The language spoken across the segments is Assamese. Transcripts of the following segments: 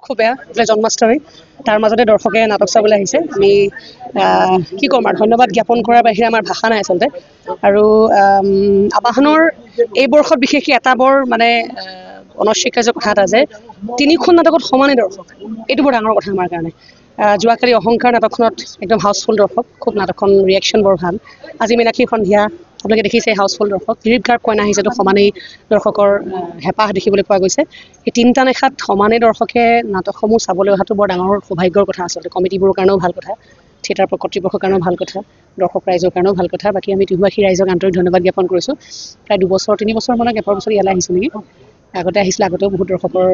খুব বেয়া বোলে জন্মাষ্টমী তাৰ মাজতে দৰ্শকে নাটক চাবলৈ আহিছে আমি কি ক'ম আৰু ধন্যবাদ জ্ঞাপন কৰাৰ বাহিৰে আমাৰ ভাষা নাই আচলতে আৰু আবাহনৰ এই বৰ্ষত বিশেষকৈ এটা বৰ মানে অনস্বীকাৰ্য কথা এটা যে 3খন নাটকত সমানে দৰ্শক এইটো বৰ ডাঙৰ কথা আমাৰ কাৰণে যোৱাকালি অহংকাৰ নাটকখনত একদম হাউচফুল দৰ্শক খুব নাটকখন ৰিয়েকশ্যন বৰ ভাল আজি মীনাক্ষী সন্ধিয়া আপোনালোকে দেখিছে হাউচফুল দৰ্শক দিলীপ গাৰ্গ কইনা আহিছে তো সমানেই দৰ্শকৰ হেঁপাহ দেখিবলৈ পোৱা গৈছে এই তিনিটা নিশাত সমানে দৰ্শকে নাটকসমূহ চাবলৈ অহাটো বৰ ডাঙৰ সৌভাগ্যৰ কথা আচলতে কমিটিবোৰৰ কাৰণেও ভাল কথা থিয়েটাৰ কৰ্তৃপক্ষৰ কাৰণেও ভাল কথা দৰ্শক ৰাইজৰ কাৰণেও ভাল কথা বাকী আমি টিহুৱাখী ৰাইজক আন্তৰিক ধন্যবাদ জ্ঞাপন কৰিছোঁ প্ৰায় 2-3 বছৰ মানে গেপৰ বছৰ ইয়ালৈ আহিছোঁ নেকি আগতে আহিছিলে আগতেও বহুত দৰ্শকৰ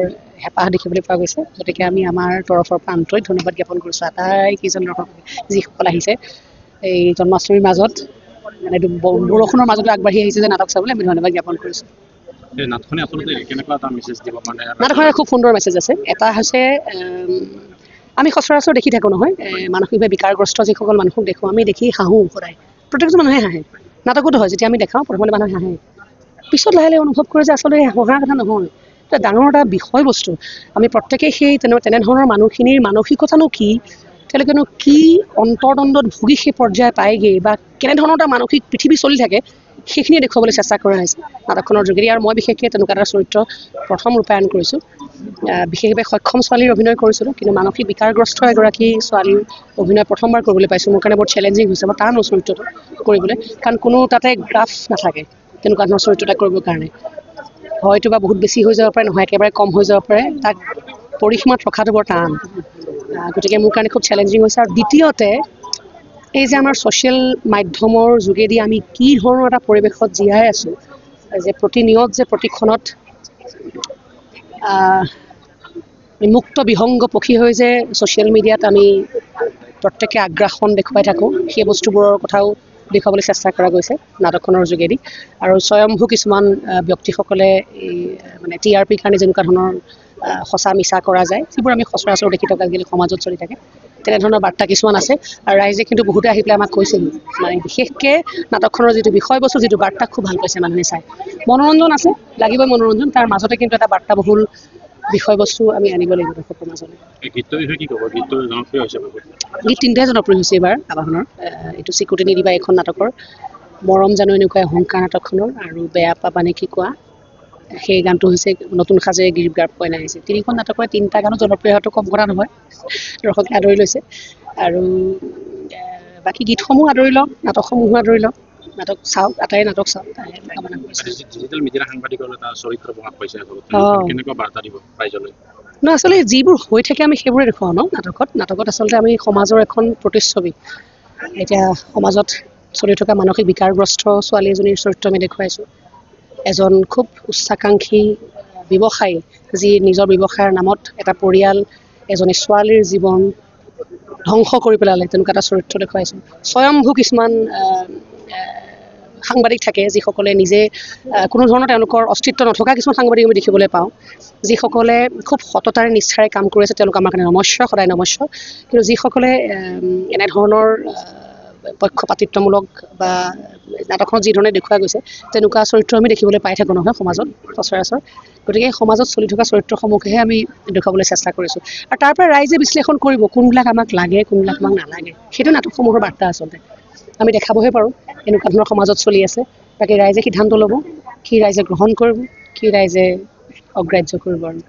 হেঁপাহ দেখিবলৈ পোৱা গৈছে গতিকে আমি আমাৰ তৰফৰ পৰা আন্তৰিক ধন্যবাদ জ্ঞাপন কৰিছোঁ আটাইকেইজন দৰ্শক যিসকল আহিছে এই জন্মাষ্টমীৰ মাজত মানে বৰষুণৰ মাজতো আগবাঢ়ি আহিছে যে নাটক চাবলৈ আমি ধন্যবাদ জ্ঞাপন কৰিছোঁ নাটকখনে খুব সুন্দৰ মেছেজ আছে এটা হৈছে আমি সচৰাচৰ দেখি থাকোঁ নহয় মানসিকভাৱে বিকাৰগ্ৰস্ত যিসকল মানুহক দেখোঁ আমি দেখি হাঁহোঁ সদায় প্ৰত্যেকজন মানুহে হাঁহে নাটকতো হয় যেতিয়া আমি দেখাওঁ প্ৰথমতে মানুহে হাঁহে পিছত লাহে লাহে অনুভৱ কৰে যে আচলতে হহাৰ কথা নহয় এটা ডাঙৰ এটা বিষয়বস্তু আমি প্ৰত্যেকেই সেই তেনেধৰণৰ মানুহখিনিৰ মানসিকতানো কি তেওঁলোকেনো কি অন্তৰ্দ্বন্দ্বত ভুগি সেই পৰ্যায় পায়গৈ বা কেনেধৰণৰ এটা মানসিক পৃথিৱী চলি থাকে সেইখিনিয়ে দেখুৱাবলৈ চেষ্টা কৰা হৈছে নাটকখনৰ যোগেদি আৰু মই বিশেষকৈ তেনেকুৱা এটা চৰিত্ৰ প্ৰথম ৰূপায়ণ কৰিছোঁ বিশেষভাৱে সক্ষম ছোৱালীৰ অভিনয় কৰিছিলোঁ কিন্তু মানসিক বিকাৰগ্ৰস্ত এগৰাকী ছোৱালীৰ অভিনয় প্ৰথমবাৰ কৰিবলৈ পাইছোঁ মোৰ কাৰণে বৰ চেলেঞ্জিং হৈছে মই টান চৰিত্ৰটো কৰিবলৈ কাৰণ কোনো তাতে গ্ৰাফ নাথাকে তেনেকুৱা ধৰণৰ চৰিত্ৰ এটা কৰিবৰ কাৰণে হয়তো বা বহুত বেছি হৈ যাব পাৰে নহয় একেবাৰে কম হৈ যাব পাৰে তাক পৰিসীমাত ৰখাটো বৰ টান গতিকে মোৰ কাৰণে খুব চেলেঞ্জিং হৈছে আৰু দ্বিতীয়তে এই যে আমাৰ ছ'চিয়েল মাধ্যমৰ যোগেদি আমি কি ধৰণৰ এটা পৰিৱেশত জীয়াই আছোঁ যে প্ৰতিনিয়ত যে প্ৰতিক্ষণত মুক্ত বিহংগ পক্ষী হৈ যে ছ'চিয়েল মিডিয়াত আমি প্ৰত্যেকে আগ্ৰাসন দেখুৱাই থাকোঁ সেই বস্তুবোৰৰ কথাও দেখুৱাবলৈ চেষ্টা কৰা গৈছে নাটকখনৰ যোগেদি আৰু স্বয়ম্ভু কিছুমান ব্যক্তিসকলে এই মানে TRPৰ কাৰণে যেনেকুৱা ধৰণৰ সঁচা মিছা কৰা যায় যিবোৰ আমি সচৰাচৰ দেখি থকা আজিকালি সমাজত চলি থাকে তেনেধৰণৰ বাৰ্তা কিছুমান আছে আৰু ৰাইজে কিন্তু বহুতে আহি পেলাই আমাক কৈছিল মানে বিশেষকৈ নাটকখনৰ যিটো বিষয়বস্তু যিটো বাৰ্তা খুব ভাল পাইছে মানুহে চাই মনোৰঞ্জন আছে লাগিবই মনোৰঞ্জন তাৰ মাজতে কিন্তু এটা বাৰ্তাবহুল বিষয়বস্তু আমি আনিব লাগিব দৰ্শকৰ মাজলৈ গীত তিনিটাই জনপ্ৰিয় হৈছে এইবাৰ আবাহনৰ এইটো চিকুটি নিদিবা এইখন নাটকৰ মৰম জানো এনেকুৱা অহংকাৰ নাটকখনৰ আৰু বেয়া পাবানে কি কোৱা সেই গানটো হৈছে নতুন সাজে দিলীপ গাৰ্গ কইনা আহিছে 3খন নাটকৰে 3টা গানো জনপ্ৰিয় হোৱাটো কম কথা নহয় দৰ্শকে আদৰি লৈছে আৰু বাকী গীতসমূহ আদৰি লওক নাটকসমূহো আদৰি লওক নাটক চাওক আটাই নাটক চাওক কামনা কৰিছোঁ ন আচলতে যিবোৰ হৈ থাকে আমি সেইবোৰে দেখুৱাওঁ ন নাটকত আচলতে আমি সমাজৰ এখন প্ৰতিচ্ছবি এতিয়া সমাজত চলি থকা মানসিক বিকাৰগ্ৰস্ত ছোৱালী এজনীৰ চৰিত্ৰ আমি দেখুৱাইছোঁ এজন খুব উচ্চাকাংক্ষী ব্যৱসায়ী যি নিজৰ ব্যৱসায়ৰ নামত এটা পৰিয়াল এজনী ছোৱালীৰ জীৱন ধ্বংস কৰি পেলালে তেনেকুৱা এটা চৰিত্ৰ দেখুৱাইছোঁ স্বয়ম্ভু কিছুমান সাংবাদিক থাকে যিসকলে নিজে কোনো ধৰণৰ তেওঁলোকৰ অস্তিত্ব নথকা কিছুমান সাংবাদিক আমি দেখিবলৈ পাওঁ যিসকলে খুব সততাৰে নিষ্ঠাৰে কাম কৰি আছে তেওঁলোক আমাৰ কাৰণে নমস্য সদায় নমস্য কিন্তু যিসকলে এনেধৰণৰ পক্ষপাতিত্বমূলক বা নাটকখনত যি ধৰণে দেখুওৱা গৈছে তেনেকুৱা চৰিত্ৰ আমি দেখিবলৈ পাই থাকোঁ নহয় সমাজত সচৰাচৰ গতিকে সমাজত চলি থকা চৰিত্ৰসমূহহে আমি দেখুৱাবলৈ চেষ্টা কৰিছোঁ আৰু তাৰ পৰা ৰাইজে বিশ্লেষণ কৰিব কোনবিলাক আমাক লাগে কোনবিলাক আমাক নালাগে সেইটো নাটকসমূহৰ বাৰ্তা আচলতে আমি দেখাবহে পাৰোঁ এনেকুৱা ধৰণৰ সমাজত চলি আছে বাকী ৰাইজে সিদ্ধান্ত ল'ব কি ৰাইজে গ্ৰহণ কৰিব কি ৰাইজে অগ্ৰাহ্য কৰিব আৰু